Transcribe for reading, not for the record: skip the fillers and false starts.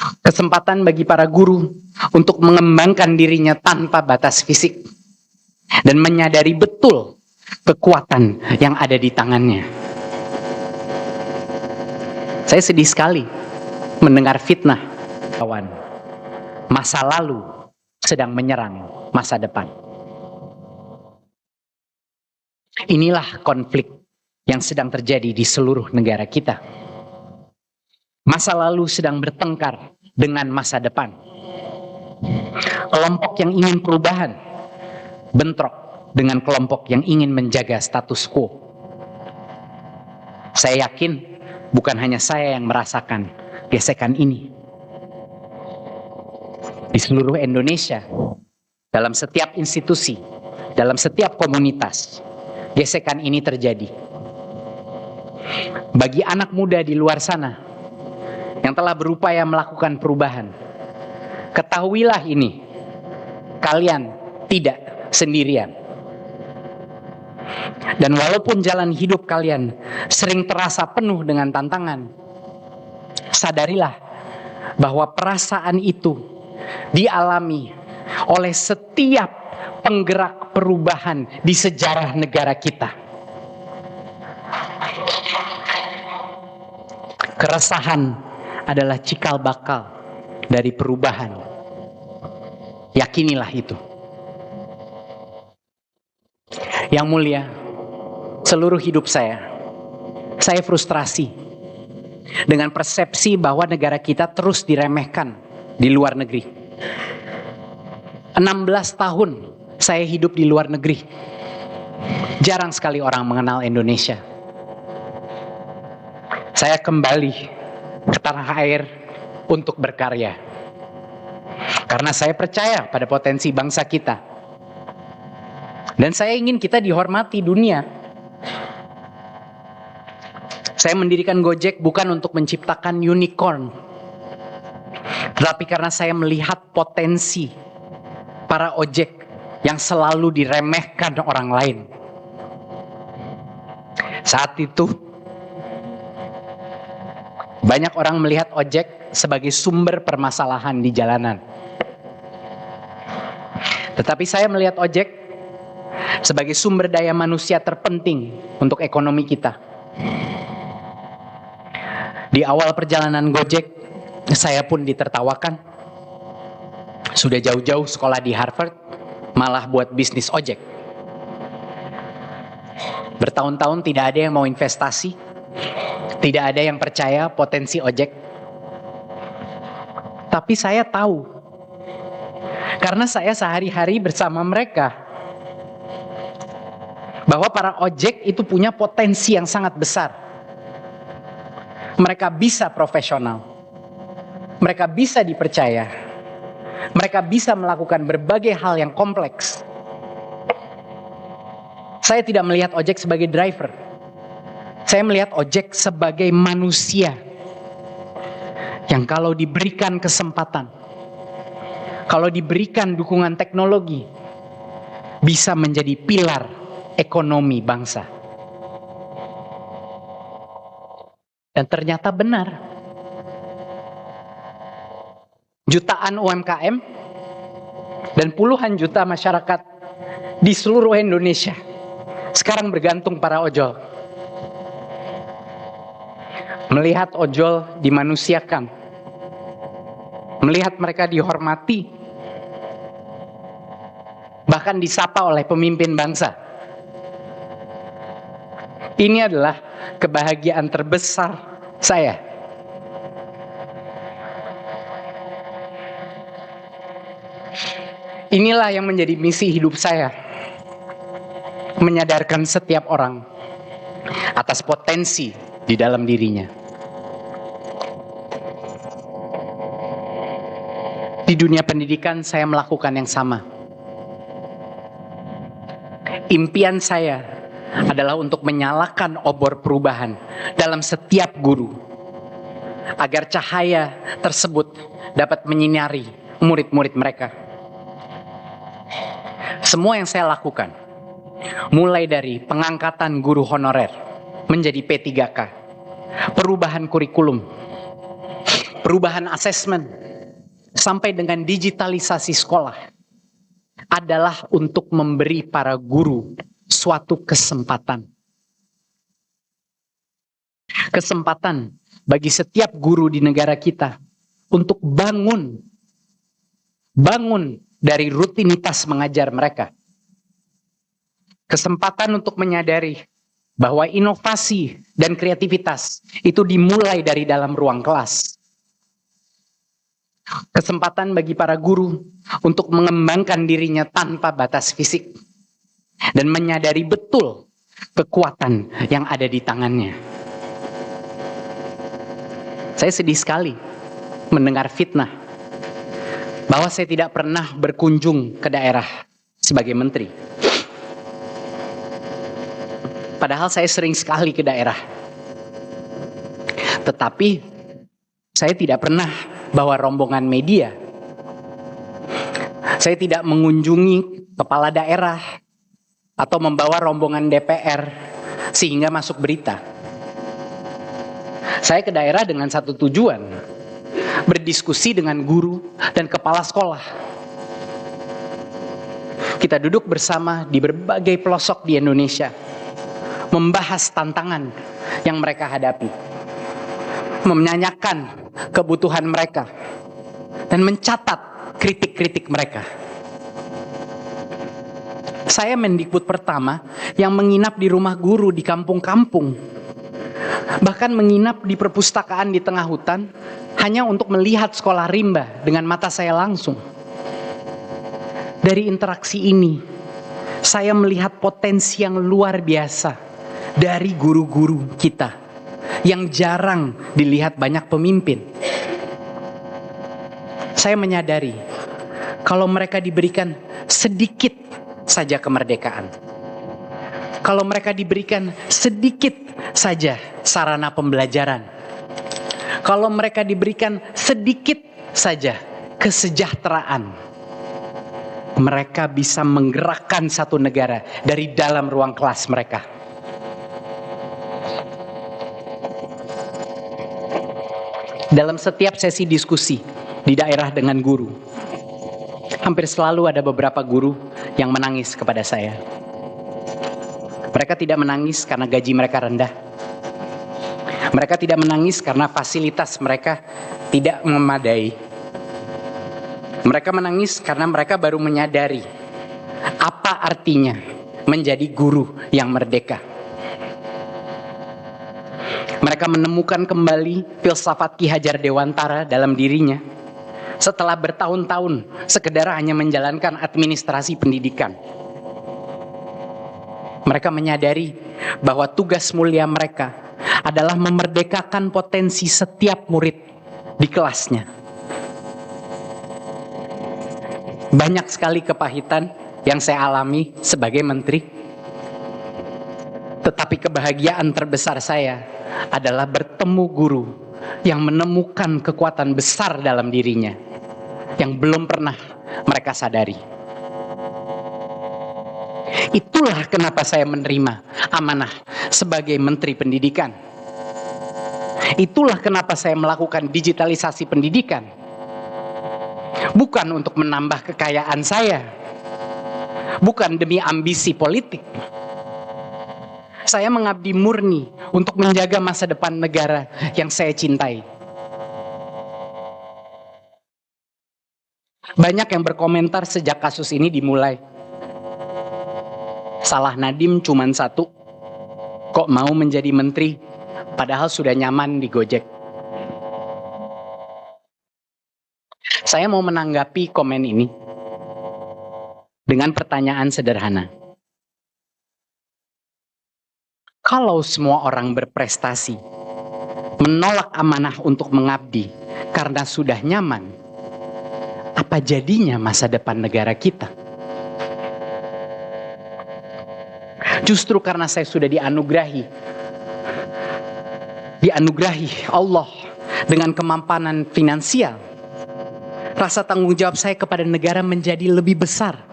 Kesempatan bagi para guru untuk mengembangkan dirinya tanpa batas fisik dan menyadari betul kekuatan yang ada di tangannya. Saya sedih sekali mendengar fitnah kawan. Masa lalu sedang menyerang masa depan. Inilah konflik yang sedang terjadi di seluruh negara kita. Masa lalu sedang bertengkar dengan masa depan. Kelompok yang ingin perubahan bentrok dengan kelompok yang ingin menjaga status quo. Saya yakin bukan hanya saya yang merasakan gesekan ini. Di seluruh Indonesia, dalam setiap institusi, dalam setiap komunitas, gesekan ini terjadi. Bagi anak muda di luar sana yang telah berupaya melakukan perubahan, ketahuilah ini, kalian tidak sendirian. Dan walaupun jalan hidup kalian sering terasa penuh dengan tantangan, sadarilah bahwa perasaan itu dialami oleh setiap penggerak perubahan di sejarah negara kita. Keresahan adalah cikal bakal dari perubahan. Yakinilah itu. Yang mulia, seluruh hidup saya frustrasi dengan persepsi bahwa negara kita terus diremehkan di luar negeri. 16 tahun saya hidup di luar negeri. Jarang sekali orang mengenal Indonesia. Saya kembali ke tanah air untuk berkarya. Karena saya percaya pada potensi bangsa kita. Dan saya ingin kita dihormati dunia. Saya mendirikan Gojek bukan untuk menciptakan unicorn, tetapi karena saya melihat potensi para ojek yang selalu diremehkan orang lain. Saat itu, banyak orang melihat ojek sebagai sumber permasalahan di jalanan. Tetapi saya melihat ojek sebagai sumber daya manusia terpenting untuk ekonomi kita. Di awal perjalanan Gojek, saya pun ditertawakan. Sudah jauh-jauh sekolah di Harvard, malah buat bisnis ojek. Bertahun-tahun tidak ada yang mau investasi, tidak ada yang percaya potensi ojek. Tapi saya tahu, karena saya sehari-hari bersama mereka, bahwa para ojek itu punya potensi yang sangat besar. Mereka bisa profesional, mereka bisa dipercaya, mereka bisa melakukan berbagai hal yang kompleks. Saya tidak melihat ojek sebagai driver, saya melihat ojek sebagai manusia yang kalau diberikan kesempatan, kalau diberikan dukungan teknologi, bisa menjadi pilar ekonomi bangsa. Dan ternyata benar. Jutaan UMKM dan puluhan juta masyarakat di seluruh Indonesia sekarang bergantung para ojol. Melihat ojol dimanusiakan, melihat mereka dihormati, bahkan disapa oleh pemimpin bangsa. Ini adalah kebahagiaan terbesar saya. Inilah yang menjadi misi hidup saya. Menyadarkan setiap orang atas potensi di dalam dirinya. Di dunia pendidikan saya melakukan yang sama. Impian saya adalah untuk menyalakan obor perubahan dalam setiap guru, agar cahaya tersebut dapat menyinari murid-murid mereka. Semua yang saya lakukan, mulai dari pengangkatan guru honorer menjadi P3K, perubahan kurikulum, perubahan asesmen, sampai dengan digitalisasi sekolah adalah untuk memberi para guru suatu kesempatan. Kesempatan bagi setiap guru di negara kita untuk bangun dari rutinitas mengajar mereka. Kesempatan untuk menyadari bahwa inovasi dan kreativitas itu dimulai dari dalam ruang kelas. Kesempatan bagi para guru untuk mengembangkan dirinya tanpa batas fisik dan menyadari betul kekuatan yang ada di tangannya. Saya sedih sekali mendengar fitnah bahwa saya tidak pernah berkunjung ke daerah sebagai menteri. Padahal saya sering sekali ke daerah. Tetapi saya tidak pernah bawa rombongan media. Saya tidak mengunjungi kepala daerah atau membawa rombongan DPR sehingga masuk berita. Saya ke daerah dengan satu tujuan, berdiskusi dengan guru dan kepala sekolah. Kita duduk bersama di berbagai pelosok di Indonesia, membahas tantangan yang mereka hadapi, menanyakan kebutuhan mereka, dan mencatat kritik-kritik mereka. Saya Mendikbud pertama yang menginap di rumah guru di kampung-kampung, bahkan menginap di perpustakaan di tengah hutan hanya untuk melihat sekolah rimba dengan mata saya langsung. Dari interaksi ini, saya melihat potensi yang luar biasa dari guru-guru kita yang jarang dilihat banyak pemimpin. Saya menyadari kalau mereka diberikan sedikit saja kemerdekaan, kalau mereka diberikan sedikit saja sarana pembelajaran, kalau mereka diberikan sedikit saja kesejahteraan, mereka bisa menggerakkan satu negara dari dalam ruang kelas mereka. Dalam setiap sesi diskusi di daerah dengan guru, hampir selalu ada beberapa guru yang menangis kepada saya. Mereka tidak menangis karena gaji mereka rendah. Mereka tidak menangis karena fasilitas mereka tidak memadai. Mereka menangis karena mereka baru menyadari apa artinya menjadi guru yang merdeka. Mereka menemukan kembali filsafat Ki Hajar Dewantara dalam dirinya setelah bertahun-tahun sekedar hanya menjalankan administrasi pendidikan. Mereka menyadari bahwa tugas mulia mereka adalah memerdekakan potensi setiap murid di kelasnya. Banyak sekali kepahitan yang saya alami sebagai menteri, tetapi kebahagiaan terbesar saya adalah bertemu guru yang menemukan kekuatan besar dalam dirinya yang belum pernah mereka sadari. Itulah kenapa saya menerima amanah sebagai Menteri Pendidikan. Itulah kenapa saya melakukan digitalisasi pendidikan. Bukan untuk menambah kekayaan saya, bukan demi ambisi politik. Saya mengabdi murni untuk menjaga masa depan negara yang saya cintai. Banyak yang berkomentar sejak kasus ini dimulai. Salah Nadiem cuman satu, kok mau menjadi menteri padahal sudah nyaman di Gojek. Saya mau menanggapi komen ini dengan pertanyaan sederhana. Kalau semua orang berprestasi, menolak amanah untuk mengabdi karena sudah nyaman, apa jadinya masa depan negara kita? Justru karena saya sudah dianugerahi Allah dengan kemampanan finansial, rasa tanggung jawab saya kepada negara menjadi lebih besar.